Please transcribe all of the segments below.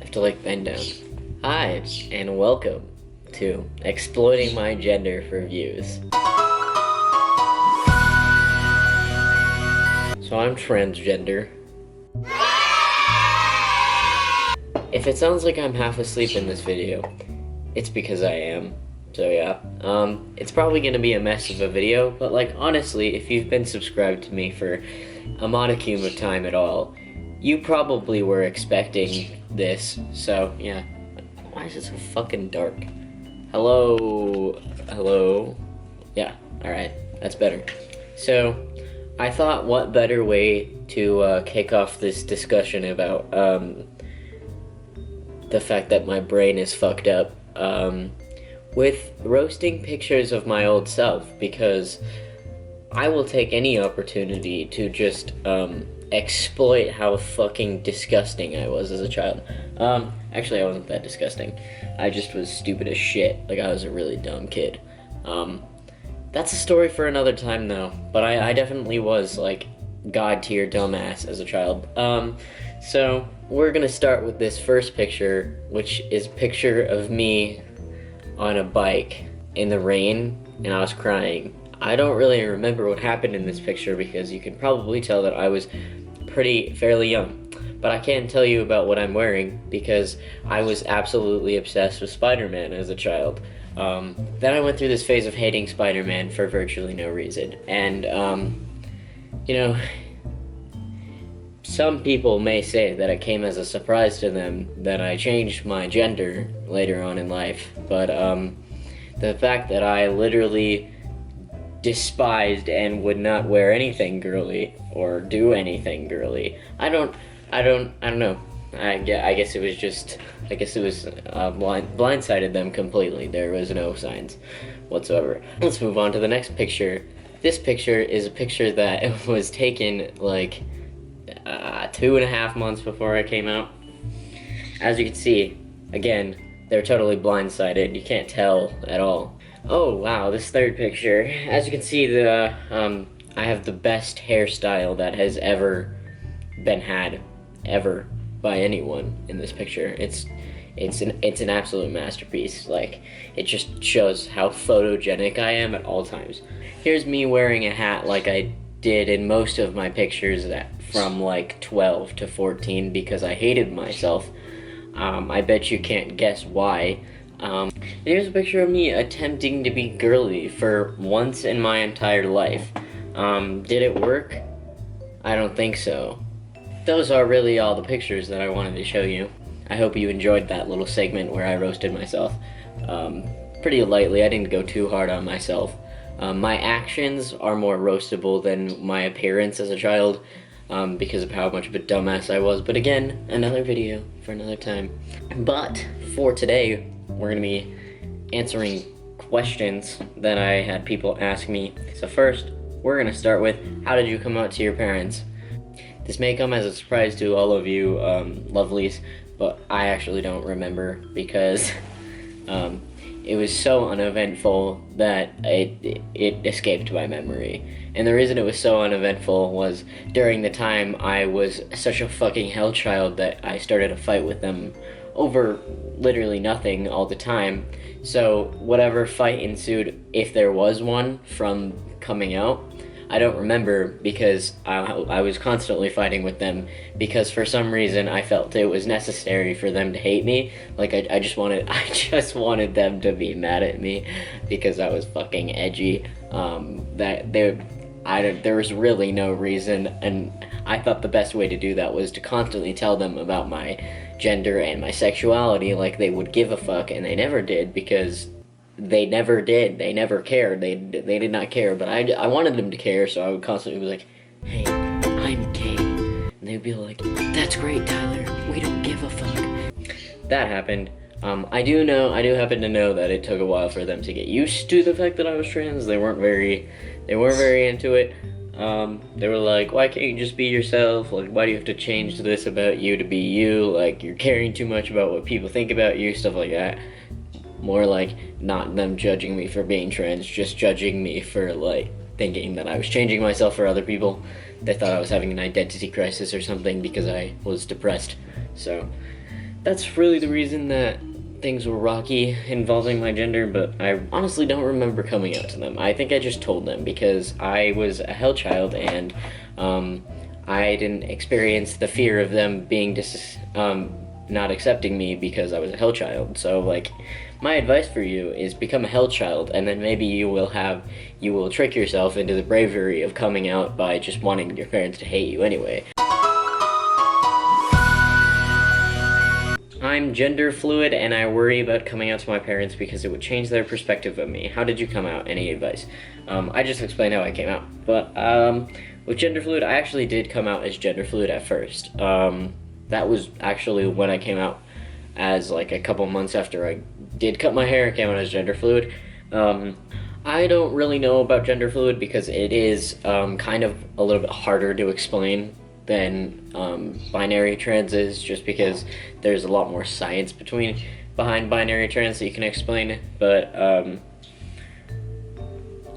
have to like bend down. Hi, and welcome to Exploiting My Gender for Views. So I'm transgender. If it sounds like I'm half asleep in this video, it's because I am. So yeah, it's probably gonna be a mess of a video, but like honestly, if you've been subscribed to me for a modicum of time at all, you probably were expecting this. So yeah, why is it so fucking dark? Hello? Yeah, alright, that's better. So I thought, what better way to kick off this discussion about the fact that my brain is fucked up, with roasting pictures of my old self, because I will take any opportunity to just exploit how fucking disgusting I was as a child. Actually I wasn't that disgusting. I just was stupid as shit. Like, I was a really dumb kid. That's a story for another time though, but I definitely was like god tier dumbass as a child. So we're gonna start with this first picture, which is a picture of me on a bike in the rain, and I was crying. I don't really remember what happened in this picture because you can probably tell that I was fairly young. But I can tell you about what I'm wearing because I was absolutely obsessed with Spider-Man as a child. Then I went through this phase of hating Spider-Man for virtually no reason. And, you know, some people may say that it came as a surprise to them that I changed my gender later on in life, but the fact that I literally despised and would not wear anything girly or do anything girly, I don't know. I guess it was blindsided them completely. There was no signs whatsoever. Let's move on to the next picture. This picture is a picture that was taken like 2.5 months before I came out. As you can see, again, they're totally blindsided. You can't tell at all. Oh wow, this third picture. As you can see, I have the best hairstyle that has ever been had, ever, by anyone in this picture. It's an absolute masterpiece. Like, it just shows how photogenic I am at all times. Here's me wearing a hat like I did in most of my pictures from like 12 to 14 because I hated myself. I bet you can't guess why. Here's a picture of me attempting to be girly for once in my entire life. Did it work? I don't think so. Those are really all the pictures that I wanted to show you. I hope you enjoyed that little segment where I roasted myself. Pretty lightly. I didn't go too hard on myself. My actions are more roastable than my appearance as a child, because of how much of a dumbass I was. But again, another video for another time. But for today, we're gonna be answering questions that I had people ask me. So first, we're gonna start with, how did you come out to your parents? This may come as a surprise to all of you lovelies, but I actually don't remember because it was so uneventful that it escaped my memory. And the reason it was so uneventful was during the time I was such a fucking hell child that I started a fight with them over literally nothing all the time. So whatever fight ensued, if there was one from coming out, I don't remember because I was constantly fighting with them because for some reason I felt it was necessary for them to hate me. Like, I just wanted them to be mad at me because I was fucking edgy. There was really no reason, and I thought the best way to do that was to constantly tell them about my gender and my sexuality like they would give a fuck, and they never did because they never did. They never cared. They did not care, but I wanted them to care, so I would constantly be like, hey, I'm gay. And they'd be like, that's great, Tyler. We don't give a fuck. That happened. I do happen to know that it took a while for them to get used to the fact that I was trans. They weren't very into it. They were like, why can't you just be yourself? Like, why do you have to change this about you to be you? Like, you're caring too much about what people think about you, stuff like that. More like not them judging me for being trans, just judging me for like thinking that I was changing myself for other people. They thought I was having an identity crisis or something because I was depressed. So that's really the reason that things were rocky involving my gender, but I honestly don't remember coming out to them. I think I just told them because I was a hell child, and I didn't experience the fear of them being not accepting me because I was a hell child. So, like, my advice for you is become a hell child, and then maybe you will trick yourself into the bravery of coming out by just wanting your parents to hate you anyway. I'm gender fluid, and I worry about coming out to my parents because it would change their perspective of me. How did you come out? Any advice? I just explained how I came out. But with gender fluid, I actually did come out as gender fluid at first. That was actually when I came out, as like a couple months after I did cut my hair. I came out as gender fluid. I don't really know about gender fluid because it is kind of a little bit harder to explain than binary trans is, just because there's a lot more science behind binary trans that you can explain. But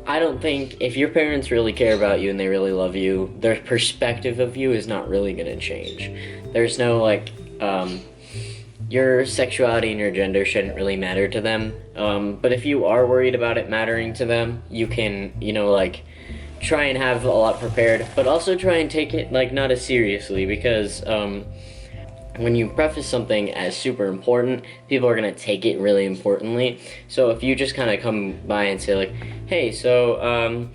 I don't think, if your parents really care about you and they really love you, their perspective of you is not really gonna change. There's no like your sexuality and your gender shouldn't really matter to them. But if you are worried about it mattering to them, you can, like, try and have a lot prepared, but also try and take it, like, not as seriously, because when you preface something as super important, people are gonna take it really importantly. So if you just kind of come by and say, like, hey, so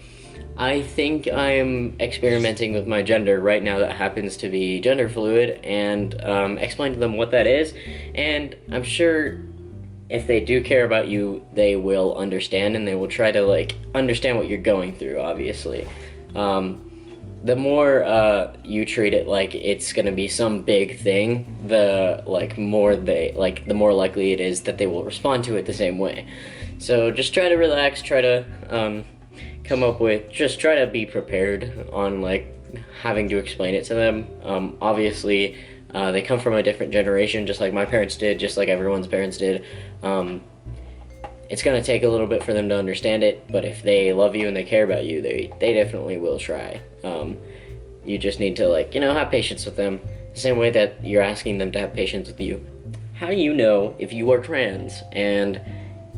I think I'm experimenting with my gender right now that happens to be gender fluid, and explain to them what that is, and I'm sure if they do care about you, they will understand, and they will try to, like, understand what you're going through, obviously. The more you treat it like it's gonna be some big thing, the more likely it is that they will respond to it the same way. So just try to relax, try to try to be prepared on, like, having to explain it to them. Obviously, they come from a different generation, just like my parents did, just like everyone's parents did. It's gonna take a little bit for them to understand it, but if they love you and they care about you, they definitely will try. You just need to, like, have patience with them, the same way that you're asking them to have patience with you. How do you know if you are trans? And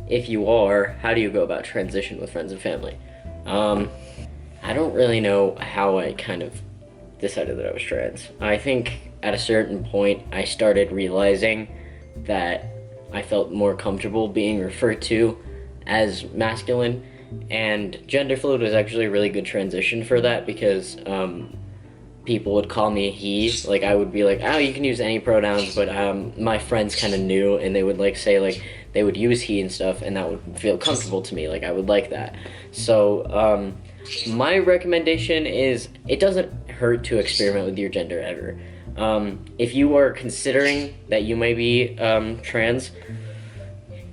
if you are, how do you go about transition with friends and family? I don't really know how I kind of decided that I was trans. I think at a certain point I started realizing that I felt more comfortable being referred to as masculine, and gender fluid was actually a really good transition for that, because people would call me he. Like, I would be like, oh, you can use any pronouns, but my friends kind of knew, and they would, like, say, like, they would use he and stuff, and that would feel comfortable to me. Like, I would like that. So my recommendation is, it doesn't hurt to experiment with your gender ever. If you are considering that you may be trans,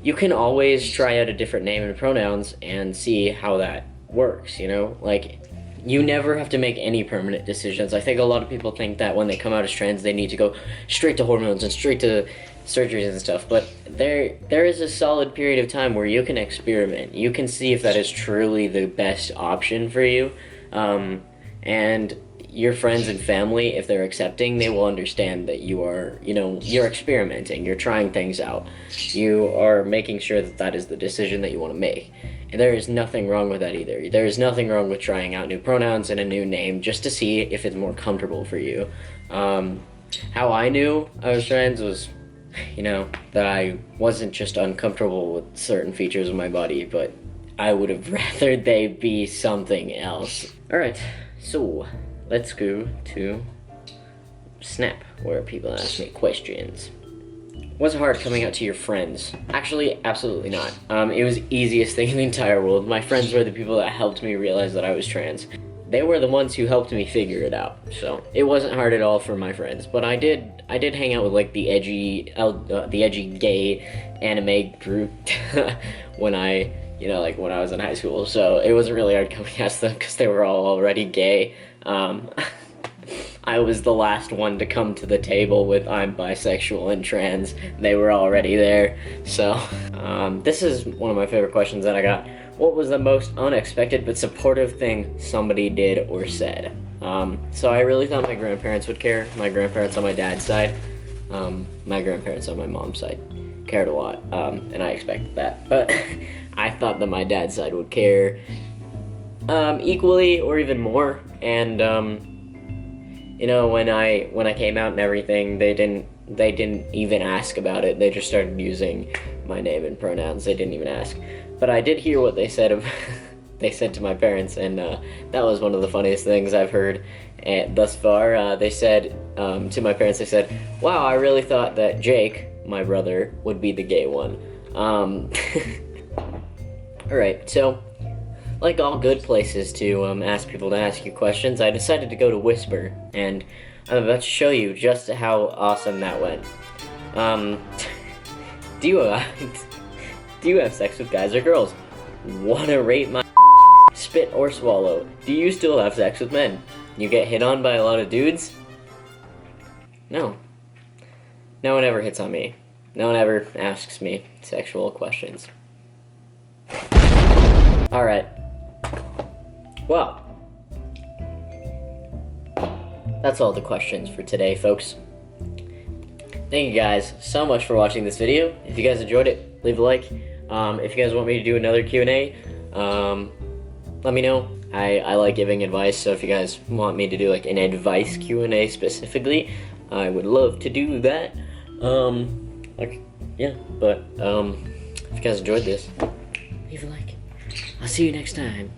you can always try out a different name and pronouns and see how that works, Like, you never have to make any permanent decisions. I think a lot of people think that when they come out as trans, they need to go straight to hormones and straight to surgeries and stuff, but there is a solid period of time where you can experiment. You can see if that is truly the best option for you, and your friends and family, if they're accepting, they will understand that you are, you're experimenting, you're trying things out, you are making sure that that is the decision that you want to make. And there is nothing wrong with that either. There is nothing wrong with trying out new pronouns and a new name just to see if it's more comfortable for you. How I knew I was trans was, that I wasn't just uncomfortable with certain features of my body, but I would have rather they be something else. Alright, so let's go to Snap, where people ask me questions. Was it hard coming out to your friends? Actually, absolutely not. It was the easiest thing in the entire world. My friends were the people that helped me realize that I was trans. They were the ones who helped me figure it out, so it wasn't hard at all for my friends. But I did hang out with, like, the edgy gay anime group when I was in high school. So it wasn't really hard coming out to them because they were all already gay. I was the last one to come to the table with I'm bisexual and trans. They were already there. So this is one of my favorite questions that I got. What was the most unexpected but supportive thing somebody did or said? So I really thought my grandparents would care, my grandparents on my dad's side. My grandparents on my mom's side cared a lot, and I expected that. But I thought that my dad's side would care equally or even more. And you know, when I came out and everything, they didn't even ask about it. They just started using my name and pronouns. They didn't even ask. But I did hear what they said they said to my parents, and that was one of the funniest things I've heard thus far. They said to my parents, they said, "Wow, I really thought that Jake, my brother, would be the gay one." Alright, so like all good places to ask people to ask you questions, I decided to go to Whisper, and I'm about to show you just how awesome that went. Do you have sex with guys or girls? Wanna rate my spit or swallow? Do you still have sex with men? You get hit on by a lot of dudes? No. No one ever hits on me. No one ever asks me sexual questions. Alright. Well, that's all the questions for today, folks. Thank you guys so much for watching this video. If you guys enjoyed it, leave a like. If you guys want me to do another Q&A, let me know. I like giving advice, so if you guys want me to do like an advice Q&A specifically, I would love to do that. Yeah, but if you guys enjoyed this, leave a like. I'll see you next time.